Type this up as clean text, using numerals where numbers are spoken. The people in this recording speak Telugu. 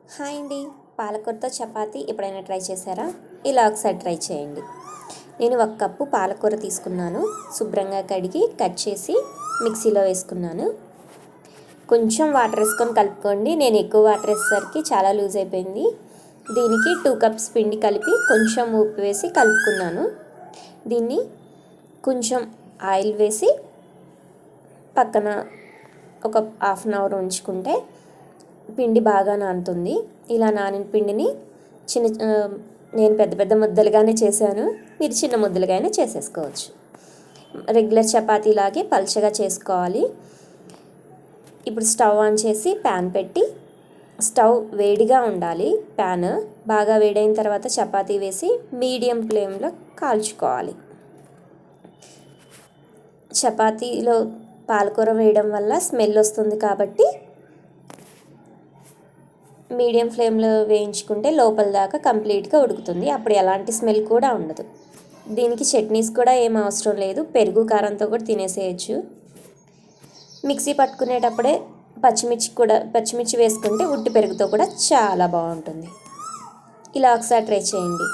హాయ్ అండి. పాలకూరతో చపాతీ ఎప్పుడైనా ట్రై చేశారా? ఇలా ఒకసారి ట్రై చేయండి. నేను 1 కప్పు పాలకూర తీసుకున్నాను. శుభ్రంగా కడిగి కట్ చేసి మిక్సీలో వేసుకున్నాను. కొంచెం వాటర్ వేసుకొని కలుపుకోండి. నేను ఎక్కువ వాటర్ వేసేసరికి చాలా లూజ్ అయిపోయింది. దీనికి 2 కప్స్ పిండి కలిపి కొంచెం ఉప్పు వేసి కలుపుకున్నాను. దీన్ని కొంచెం ఆయిల్ వేసి పక్కన ఒక హాఫ్ అన్ అవర్ ఉంచుకుంటే పిండి బాగా నానుతుంది. ఇలా నానిన పిండిని నేను పెద్ద పెద్ద ముద్దలుగానే చేశాను. మీరు చిన్న ముద్దలుగానే చేసేసుకోవచ్చు. రెగ్యులర్ చపాతీలాగే పల్చగా చేసుకోవాలి. ఇప్పుడు స్టవ్ ఆన్ చేసి ప్యాన్ పెట్టి స్టవ్ వేడిగా ఉండాలి. ప్యాన్ బాగా వేడైన తర్వాత చపాతీ వేసి మీడియం ఫ్లేమ్లో కాల్చుకోవాలి. చపాతీలో పాలకూర వేయడం వల్ల స్మెల్ వస్తుంది కాబట్టి మీడియం ఫ్లేమ్లో వేయించుకుంటే లోపల దాకా కంప్లీట్గా ఉడుకుతుంది. అప్పుడు ఎలాంటి స్మెల్ కూడా ఉండదు. దీనికి చట్నీస్ కూడా ఏం అవసరం లేదు. పెరుగు కారంతో కూడా తినేసేయచ్చు. మిక్సీ పట్టుకునేటప్పుడే పచ్చిమిర్చి వేసుకుంటే ఉట్టి పెరుగుతో కూడా చాలా బాగుంటుంది. ఇలా ఒకసారి ట్రై చేయండి.